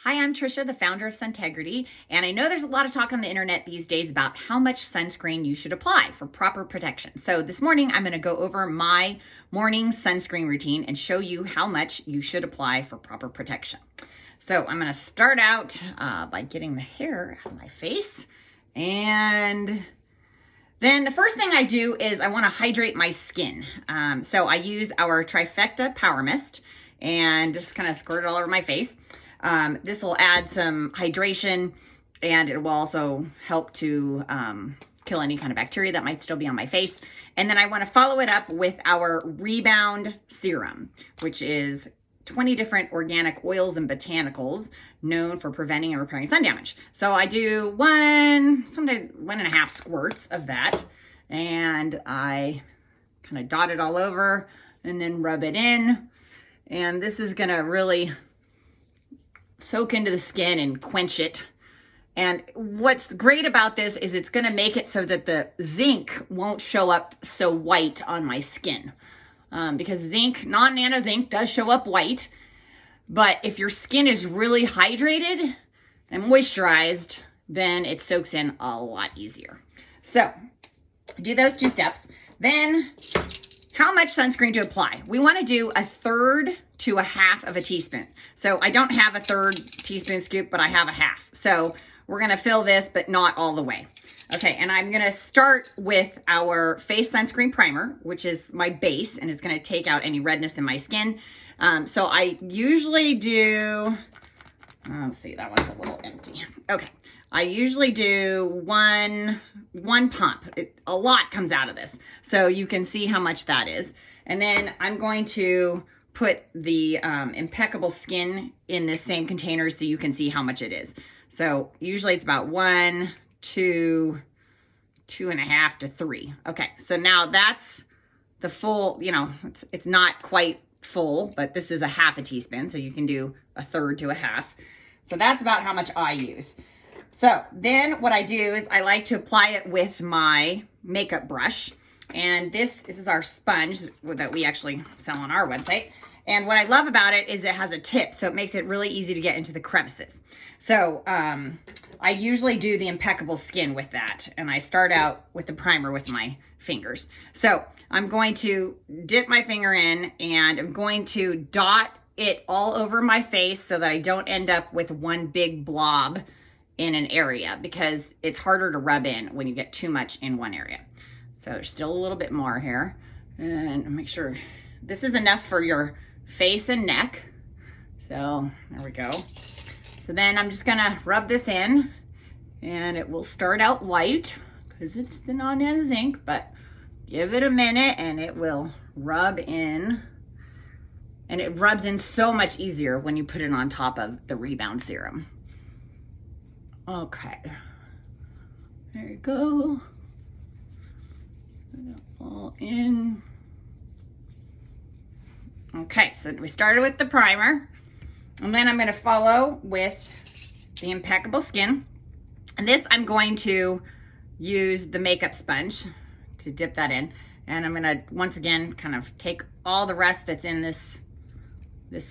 Hi, I'm Tricia, the founder of Suntegrity, and I know there's a lot of talk on the internet these days about how much sunscreen you should apply for proper protection. So this morning, I'm going to go over my morning sunscreen routine and show you how much you should apply for proper protection. So I'm going to start out by getting the hair out of my face, and then the first thing I do is I want to hydrate my skin. So I use our Trifecta Power Mist and just kind of squirt it all over my face. This will add some hydration, and it will also help to kill any kind of bacteria that might still be on my face. And then I want to follow it up with our Rebound Serum, which is 20 different organic oils and botanicals known for preventing and repairing sun damage. So I do sometimes 1.5 squirts of that, and I kind of dot it all over and then rub it in. And this is gonna really soak into the skin and quench it. And what's great about this is it's gonna make it so that the zinc won't show up so white on my skin. Because zinc, non-nano zinc, does show up white. But if your skin is really hydrated and moisturized, then it soaks in a lot easier. So do those 2 steps. Then how much sunscreen to apply? We want to do 1/3 to 1/2 of a teaspoon. So I don't have a 1/3 teaspoon scoop, but I have 1/2. So we're going to fill this, but not all the way. Okay, and I'm going to start with our face sunscreen primer, which is my base, and it's going to take out any redness in my skin. So I usually do, let's see, that one's a little empty. Okay, I usually do one pump. A lot comes out of this, so you can see how much that is. And then I'm going to put the Impeccable Skin in this same container so you can see how much it is. So usually it's about 1, 2, 2.5 to 3. Okay, so now that's the full, it's not quite full, but this is 1/2 teaspoon, so you can do 1/3 to 1/2. So that's about how much I use. So then what I do is I like to apply it with my makeup brush. And this is our sponge that we actually sell on our website. And what I love about it is it has a tip, so it makes it really easy to get into the crevices. So I usually do the Impeccable Skin with that, and I start out with the primer with my fingers. So I'm going to dip my finger in, and I'm going to dot it all over my face so that I don't end up with one big blob in an area, because it's harder to rub in when you get too much in one area. So there's still a little bit more here, and make sure this is enough for your face and neck. So there we go. So then I'm just gonna rub this in, and it will start out white because it's the non-nano zinc, but give it a minute and it will rub in. And it rubs in so much easier when you put it on top of the Rebound Serum. Okay, there you go. All in. Okay, so we started with the primer, and then I'm going to follow with the Impeccable Skin. And this, I'm going to use the makeup sponge to dip that in, and I'm going to once again kind of take all the rest that's in this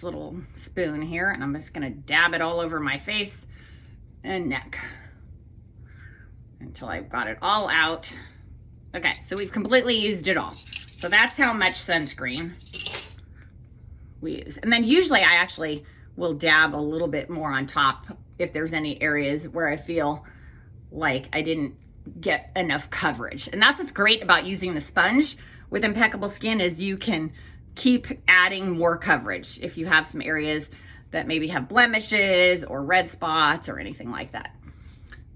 little spoon here, and I'm just going to dab it all over my face and neck until I've got it all out. Okay, so we've completely used it all. So that's how much sunscreen we use. And then usually I actually will dab a little bit more on top if there's any areas where I feel like I didn't get enough coverage. And that's what's great about using the sponge with Impeccable Skin, is you can keep adding more coverage if you have some areas that maybe have blemishes or red spots or anything like that.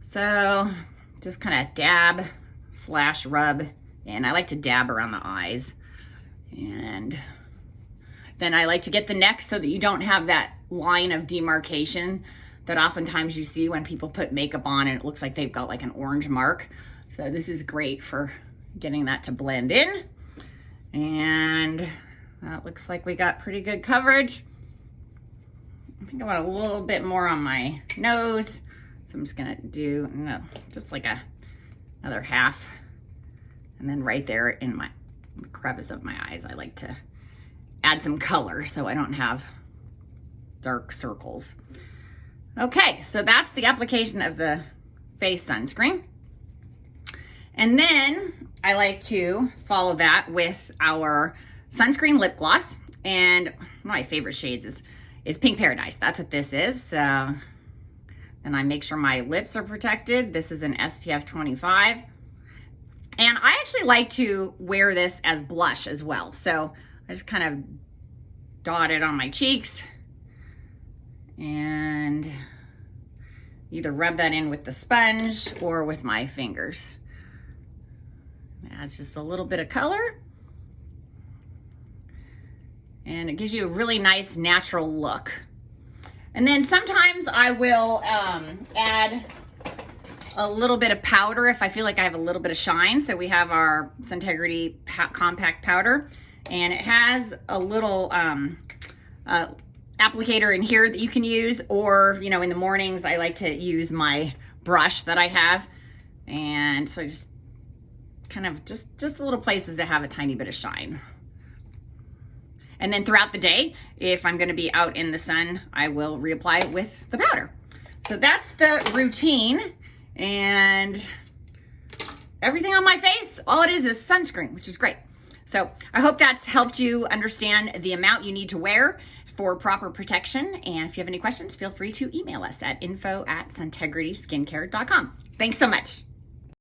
So just kind of dab / rub, and I like to dab around the eyes. And then I like to get the neck so that you don't have that line of demarcation that oftentimes you see when people put makeup on and it looks like they've got like an orange mark. So this is great for getting that to blend in. And that looks like we got pretty good coverage. I think I want a little bit more on my nose. So I'm just gonna do, just like another 1/2. And then right there in the crevice of my eyes, I like to add some color so I don't have dark circles. Okay, so that's the application of the face sunscreen. And then I like to follow that with our sunscreen lip gloss. And one of my favorite shades is Pink Paradise. That's what this is. So then I make sure my lips are protected. This is an SPF 25. And I actually like to wear this as blush as well. So I just kind of dot it on my cheeks and either rub that in with the sponge or with my fingers. Adds just a little bit of color. And it gives you a really nice natural look. And then sometimes I will add a little bit of powder if I feel like I have a little bit of shine. So we have our Suntegrity compact powder, and it has a little applicator in here that you can use, or you know, in the mornings I like to use my brush that I have, and so I just kind of just the little places that have a tiny bit of shine. And then throughout the day, if I'm going to be out in the sun, I will reapply with the powder. So that's the routine. And everything on my face, all it is sunscreen, which is great. So I hope that's helped you understand the amount you need to wear for proper protection. And if you have any questions, feel free to email us at info@suntegrityskincare.com. Thanks so much.